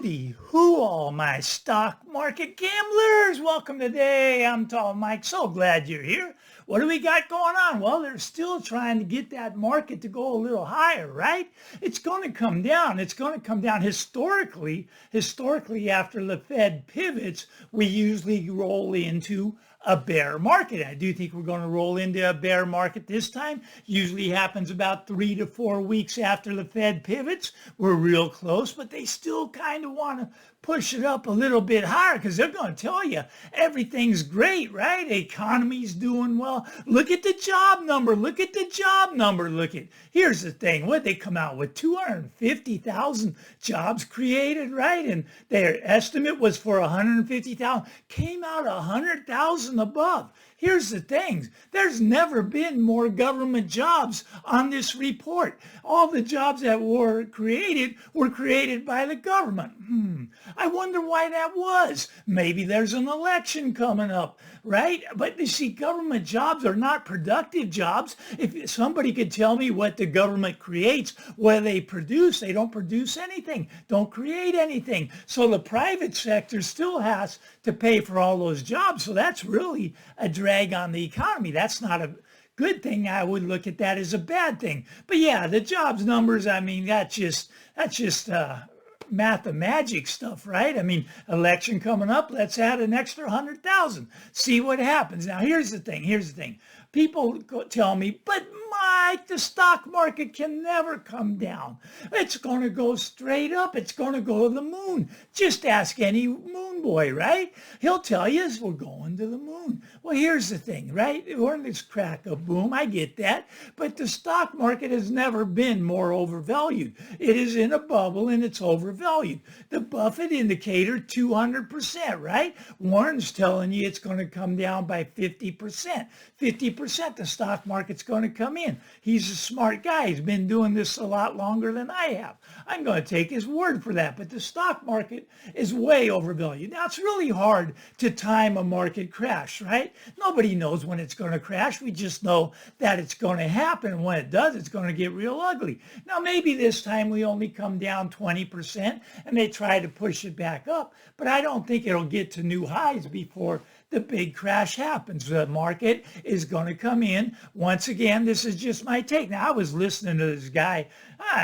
Howdy, who all my stock market gamblers? Welcome today. I'm Tall Mike. So glad you're here. What do we got going on? Well, they're still trying to get that market to go a little higher, right? It's going to come down. It's going to come down historically. Historically, after the Fed pivots, we usually roll into a bear market. I do think we're going to roll into a bear market this time. Usually happens about 3 to 4 weeks after the Fed pivots. We're real close, but they still kind of want to push it up a little bit higher because they're going to tell you everything's great, right? The economy's doing well. Look at the job number. Look at the job number. Here's the thing. What they come out with 250,000 jobs created, right? And their estimate was for 150,000. Came out 100,000 above. Here's the thing. There's never been more government jobs on this report. All the jobs that were created by the government. I wonder why that was. Maybe there's an election coming up, right? But you see, government jobs are not productive jobs. If somebody could tell me what the government creates, what they produce, they don't produce anything, don't create anything. So the private sector still has to pay for all those jobs. So that's really a drag on the economy. That's not a good thing. I would look at that as a bad thing. But yeah, the jobs numbers, I mean, that's just mathemagic stuff, right? I mean, election coming up, let's add an extra 100,000. See what happens. Now, here's the thing. People tell me, but Mike, the stock market can never come down. It's going to go straight up. It's going to go to the moon. Just ask any moon boy, right? He'll tell you we're going to the moon. Well, here's the thing, right? We're in this crack of boom. I get that. But the stock market has never been more overvalued. It is in a bubble and it's overvalued. The Buffett indicator, 200%, right? Warren's telling you it's going to come down by 50%. 50% the stock market's going to come in. He's a smart guy. He's been doing this a lot longer than I have. I'm going to take his word for that. But the stock market is way overvalued. Now, it's really hard to time a market crash, right? Nobody knows when it's going to crash. We just know that it's going to happen. And when it does, it's going to get real ugly. Now, maybe this time we only come down 20% and they try to push it back up. But I don't think it'll get to new highs before the big crash happens. The market is going to come in. Once again, this is just my take. Now, I was listening to this guy.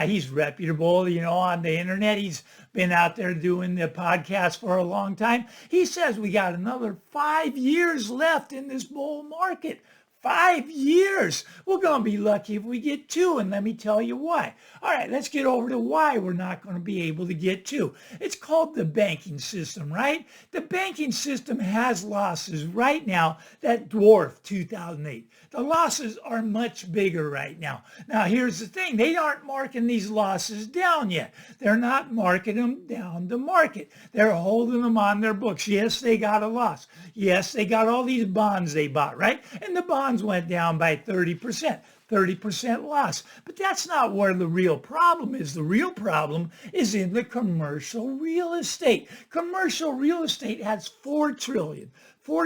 He's reputable, on the internet. He's been out there doing the podcast for a long time. He says we got another 5 years left in this bull market. 5 years. We're going to be lucky if we get 2, and let me tell you why. All right, let's get over to why we're not going to be able to get 2. It's called the banking system, right? The banking system has losses right now that dwarf 2008. The losses are much bigger right now. Now, here's the thing. They aren't marking these losses down yet. They're not marking them down to market. They're holding them on their books. Yes, they got a loss. Yes, they got all these bonds they bought, right? And the bonds went down by 30%. 30% loss. But that's not where the real problem is. The real problem is in the commercial real estate. Commercial real estate has $4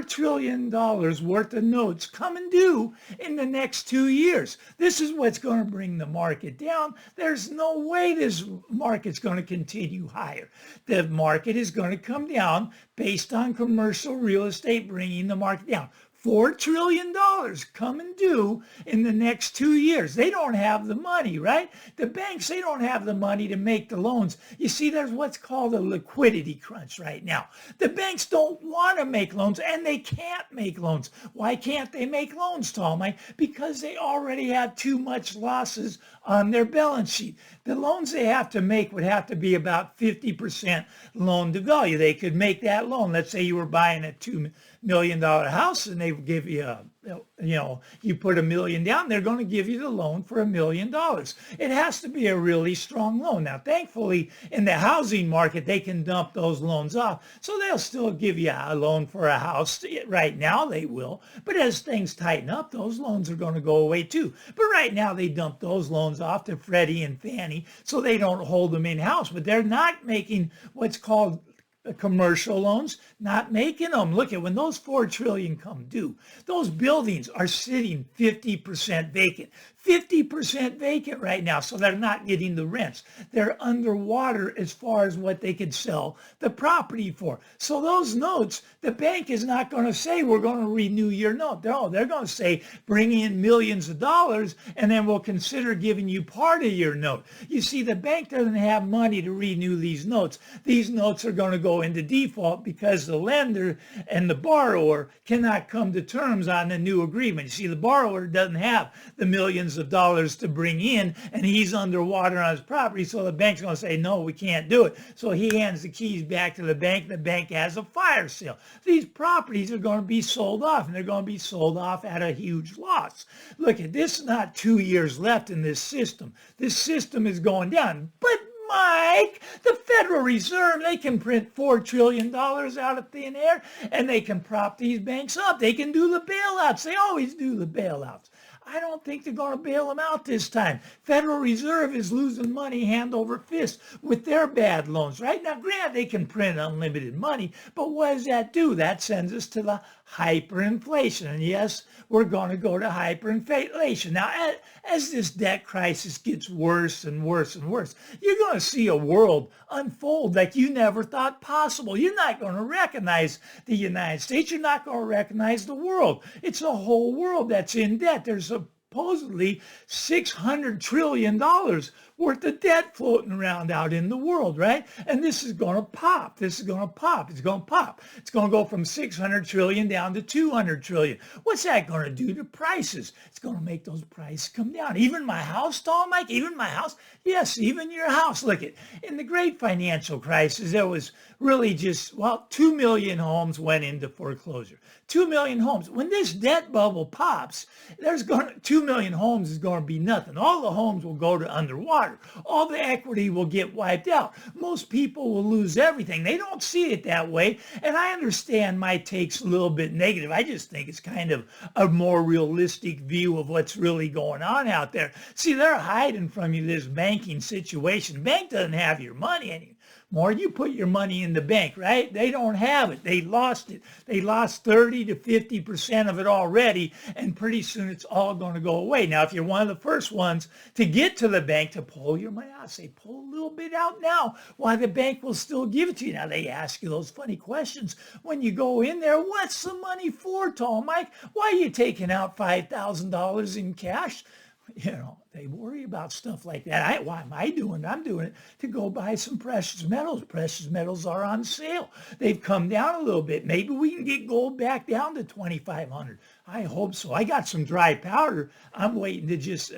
trillion worth of notes coming due in the next 2 years. This is what's going to bring the market down. There's no way this market's going to continue higher. The market is going to come down based on commercial real estate bringing the market down. $4 trillion coming due in the next 2 years. They don't have the money, right? The banks, they don't have the money to make the loans. You see, there's what's called a liquidity crunch right now. The banks don't want to make loans, and they can't make loans. Why can't they make loans, Tom? Because they already have too much losses on their balance sheet. The loans they have to make would have to be about 50% loan to value. They could make that loan. Let's say you were buying a $2 million house and they give you you put $1 million down, they're going to give you the loan for $1 million. It has to be a really strong loan. Now, thankfully, in the housing market, they can dump those loans off. So they'll still give you a loan for a house. Right now, they will. But as things tighten up, those loans are going to go away too. But right now, they dump those loans off to Freddie and Fannie so they don't hold them in-house. But they're not making what's called commercial loans, not making them. Look at when those $4 trillion come due, those buildings are sitting 50% vacant. 50% vacant right now, so they're not getting the rents. They're underwater as far as what they could sell the property for. So those notes, the bank is not going to say, we're going to renew your note. No, they're going to say, bring in millions of dollars, and then we'll consider giving you part of your note. You see, the bank doesn't have money to renew these notes. These notes are going to go into default because the lender and the borrower cannot come to terms on a new agreement. You see, the borrower doesn't have the millions of dollars to bring in, and he's underwater on his property, so the bank's going to say, no, we can't do it. So he hands the keys back to the bank. The bank has a fire sale. These properties are going to be sold off, and they're going to be sold off at a huge loss. Look, at this is not 2 years left in this system. This system is going down. But Mike, the Federal Reserve, they can print $4 trillion out of thin air, and they can prop these banks up. They can do the bailouts. They always do the bailouts. I don't think they're going to bail them out this time. Federal Reserve is losing money hand over fist with their bad loans. Right now, granted, they can print unlimited money, but what does that do? That sends us to the hyperinflation. And yes, we're going to go to hyperinflation. Now, as this debt crisis gets worse and worse and worse, you're going to see a world unfold like you never thought possible. You're not going to recognize the United States. You're not going to recognize the world. It's a whole world that's in debt. There's supposedly $600 trillion worth of debt floating around out in the world, right? And this is going to pop. This is going to pop. It's going to pop. It's going to go from 600 trillion down to 200 trillion. What's that going to do to prices? It's going to make those prices come down. Even my house, Tom, Mike, even my house? Yes, even your house. Look, in the great financial crisis, there was really just, 2 million homes went into foreclosure. 2 million homes. When this debt bubble pops, 2 million homes is going to be nothing. All the homes will go to underwater. All the equity will get wiped out. Most people will lose everything. They don't see it that way. And I understand my take's a little bit negative. I just think it's kind of a more realistic view of what's really going on out there. See, they're hiding from you this banking situation. The bank doesn't have your money anymore. You put your money in the bank, right? They don't have it. They lost it. They lost 30 to 50% of it already, and pretty soon it's all going to go away. Now, if you're one of the first ones to get to the bank to pull your money out, say, pull a little bit out now, why the bank will still give it to you. Now, they ask you those funny questions when you go in there. What's the money for, Tom Mike? Why are you taking out $5,000 in cash? They worry about stuff like that. Why am I doing it? I'm doing it to go buy some precious metals. Precious metals are on sale. They've come down a little bit. Maybe we can get gold back down to 2,500. I hope so. I got some dry powder. I'm waiting to just,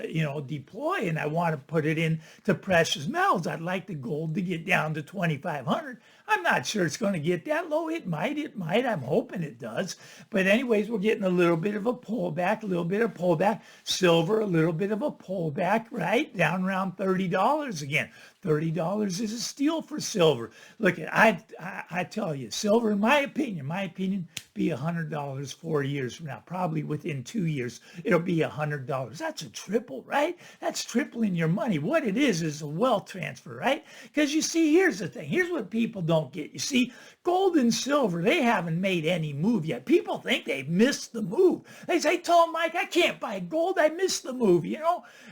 deploy, and I want to put it into precious metals. I'd like the gold to get down to 2,500. I'm not sure it's going to get that low. It might. I'm hoping it does. But anyways, we're getting a little bit of a pullback. Silver, a little bit of a pullback, right? Down around $30 again. $30 is a steal for silver. Look, I tell you, silver, in my opinion, be $100 4 years from now. Probably within 2 years, it'll be $100. That's a triple, right? That's tripling your money. What it is a wealth transfer, right? Because you see, here's the thing. Here's what people don't get. You see, gold and silver, they haven't made any move yet. People think they've missed the move. They say, Tom Mike, I can't buy gold. I missed the move.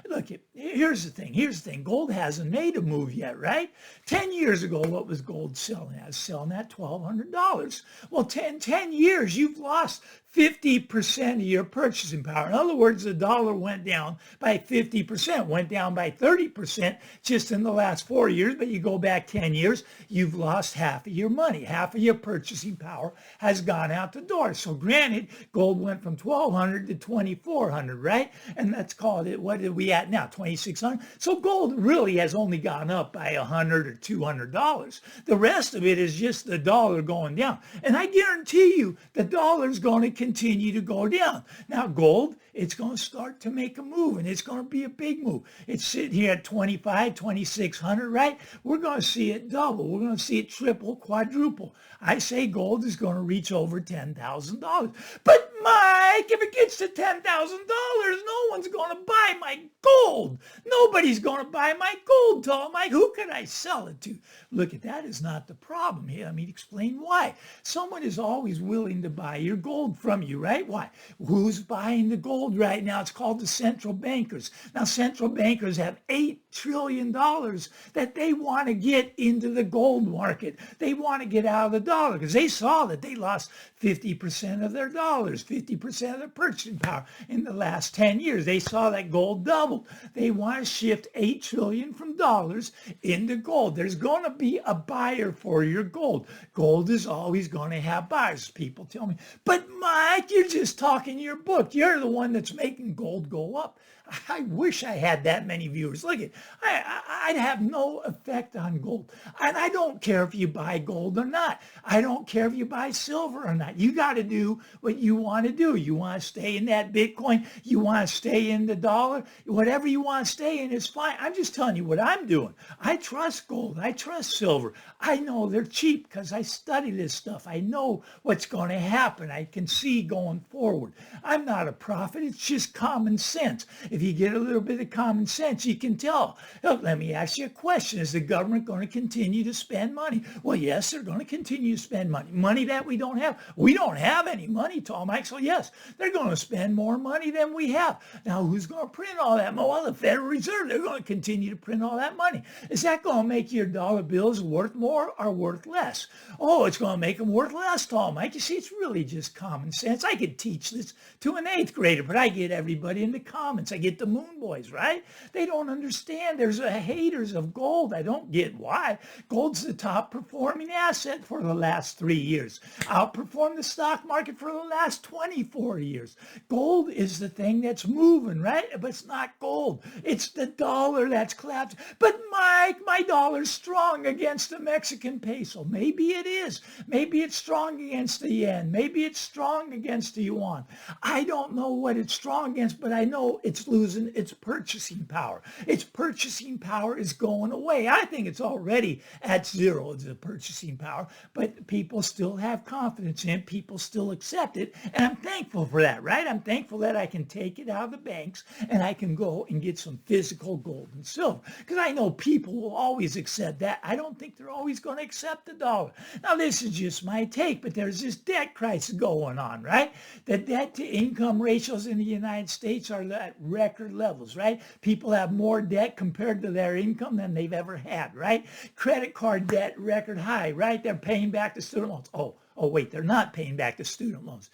Look, here's the thing. Gold hasn't made a move yet, right? 10 years ago, what was gold selling at? Selling at $1,200. Well, 10 years, you've lost 50% of your purchasing power. In other words, the dollar went down by 50%, went down by 30% just in the last 4 years. But you go back 10 years, you've lost half of your money. Half of your purchasing power has gone out the door. So granted, gold went from 1,200 to 2,400, right? And let's call it, what are we at now? 2,600. So gold really has only gone up by $100 or $200. The rest of it is just the dollar going down. And I guarantee you, the dollar's going to continue to go down. Now, gold, it's going to start to make a move, and it's going to be a big move. It's sitting here at 2,600, right? We're going to see it double. We're going to see it triple, quadruple. I say gold is going to reach over $10,000. But my Mike, if it gets to $10,000, no one's going to buy my gold. Nobody's going to buy my gold, Tall Mike. Who can I sell it to? Look, that is not the problem here. Let me explain why. Someone is always willing to buy your gold from you, right? Why? Who's buying the gold right now? It's called the central bankers. Now, central bankers have $8 trillion that they want to get into the gold market. They want to get out of the dollar because they saw that they lost 50% of their dollars, 50% of their purchasing power in the last 10 years. They saw that gold doubled. They want to shift 8 trillion from dollars into gold. There's going to be a buyer for your gold. Gold is always going to have buyers. People tell me, but Mike, you're just talking your book. You're the one that's making gold go up. I wish I had that many viewers. Look, I'd have no effect on gold. And I don't care if you buy gold or not. I don't care if you buy silver or not. You got to do what you want to do. You want to stay in that Bitcoin. You want to stay in the dollar. Whatever you want to stay in is fine. I'm just telling you what I'm doing. I trust gold. I trust silver. I know they're cheap because I study this stuff. I know what's going to happen. I can see going forward. I'm not a prophet. It's just common sense. If you get a little bit of common sense, you can tell. Look, let me ask you a question. Is the government going to continue to spend money? Well, yes, they're going to continue to spend money. Money that we don't have. We don't have any money, Tall Mike. So yes, they're going to spend more money than we have. Now, who's going to print all that money? Well, the Federal Reserve, they're going to continue to print all that money. Is that going to make your dollar bills worth more or worth less? Oh, it's going to make them worth less, Tall Mike. You see, it's really just common sense. I could teach this to an 8th grader, but I get everybody in the comments. I get the moon boys, right? They don't understand. There's haters of gold. I don't get why. Gold's the top performing asset for the last 3 years. Outperformed the stock market for the last 24 years. Gold is the thing that's moving, right? But it's not gold. It's the dollar that's collapsed. But Mike, my dollar's strong against the Mexican peso. Maybe it is. Maybe it's strong against the yen. Maybe it's strong against the yuan. I don't know what it's strong against, but I know it's losing its purchasing power. Its purchasing power is going away. I think it's already at zero, the purchasing power, but people still have confidence in it. People still accept it. And I'm thankful for that, right? I'm thankful that I can take it out of the banks and I can go and get some physical gold and silver because I know people will always accept that. I don't think they're always going to accept the dollar. Now, this is just my take, but there's this debt crisis going on, right? The debt to income ratios in the United States are at record levels, right? People have more debt compared to their income than they've ever had, right? Credit card debt record high, right? They're paying back the student loans. Oh, wait, they're not paying back the student loans,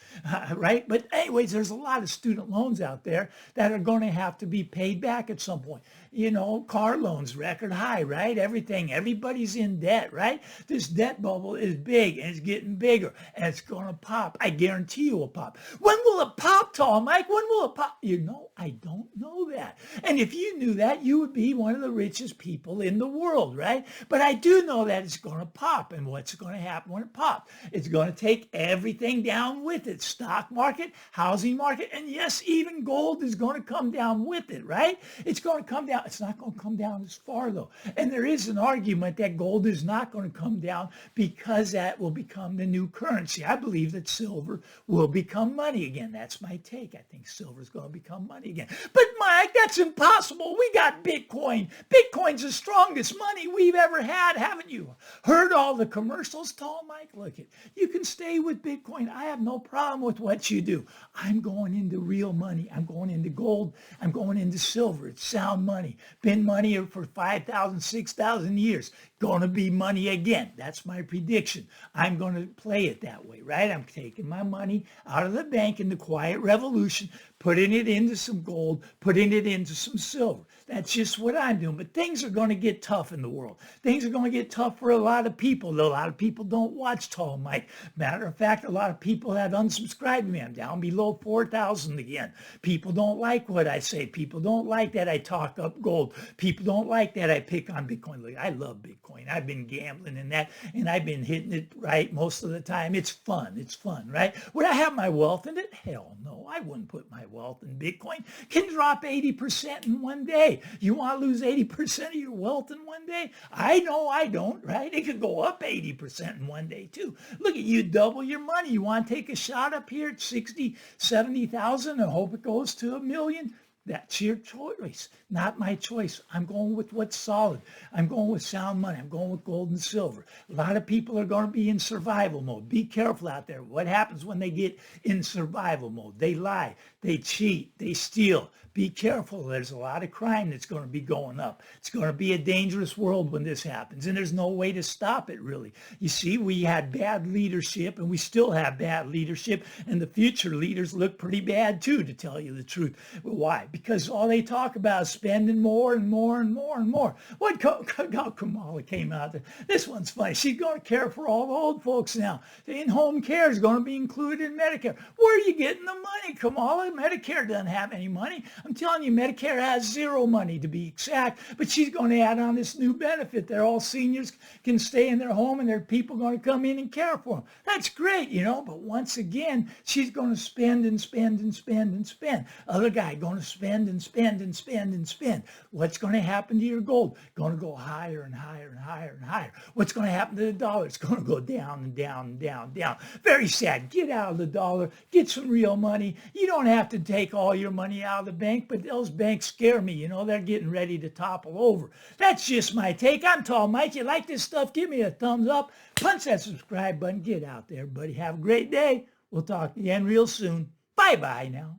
right? But anyways, there's a lot of student loans out there that are going to have to be paid back at some point. You know, car loans, record high, right? Everybody's in debt, right? This debt bubble is big and it's getting bigger and it's going to pop. I guarantee you it will pop. When will it pop, Tall Mike? When will it pop? You know, I don't know that. And if you knew that, you would be one of the richest people in the world, right? But I do know that it's going to pop. And what's going to happen when it pops? It's going to take everything down with it. Stock market, housing market, and yes, even gold is going to come down with it, right? It's going to come down. It's not going to come down as far, though. And there is an argument that gold is not going to come down because that will become the new currency. I believe that silver will become money again. That's my take. I think silver is going to become money again. But Mike, that's impossible. We got Bitcoin. Bitcoin's the strongest money we've ever had. Haven't you heard all the commercials, Tall Mike? Look, you can stay with Bitcoin. I have no problem with what you do. I'm going into real money. I'm going into gold. I'm going into silver. It's sound money. Been money for 5,000, 6,000 years. Going to be money again. That's my prediction. I'm going to play it that way, right? I'm taking my money out of the bank in the quiet revolution, putting it into some gold, putting it into some silver. That's just what I'm doing. But things are going to get tough in the world. Things are going to get tough for a lot of people. A lot of people don't watch Tall Mike. Matter of fact, a lot of people have unsubscribed to me. I'm down below 4,000 again. People don't like what I say. People don't like that I talk up gold. People don't like that I pick on Bitcoin. Look, I love Bitcoin. Bitcoin. I've been gambling in that, and I've been hitting it right most of the time. It's fun. It's fun, right? Would I have my wealth in it? Hell no. I wouldn't put my wealth in Bitcoin. Can drop 80% in one day. You want to lose 80% of your wealth in one day? I know I don't, right? It could go up 80% in one day too. Look at you, double your money. You want to take a shot up here at 60, 70,000 and hope it goes to a million? That's your choice, not my choice. I'm going with what's solid. I'm going with sound money. I'm going with gold and silver. A lot of people are going to be in survival mode. Be careful out there. What happens when they get in survival mode? They lie, they cheat, they steal. Be careful. There's a lot of crime that's going to be going up. It's going to be a dangerous world when this happens, and there's no way to stop it, really. You see, we had bad leadership, and we still have bad leadership, and the future leaders look pretty bad, too, to tell you the truth. Why? Because all they talk about is spending more and more and more and more. What Kamala came out there. This one's funny. She's going to care for all the old folks now. In-home care is going to be included in Medicare. Where are you getting the money, Kamala? Medicare doesn't have any money. I'm telling you, Medicare has zero money to be exact, but she's going to add on this new benefit that all seniors can stay in their home and there are people going to come in and care for them. That's great, but once again, she's going to spend and spend and spend and spend. Other guy going to spend and spend and spend and spend. What's going to happen to your gold? Going to go higher and higher and higher and higher. What's going to happen to the dollar? It's going to go down and down and down and down. Very sad. Get out of the dollar. Get some real money. You don't have to take all your money out of the bank, but those banks scare me. They're getting ready to topple over. That's just my take. I'm Tall Mike. You like this stuff? Give me a thumbs up. Punch that subscribe button. Get out there, buddy. Have a great day. We'll talk again real soon. Bye-bye now.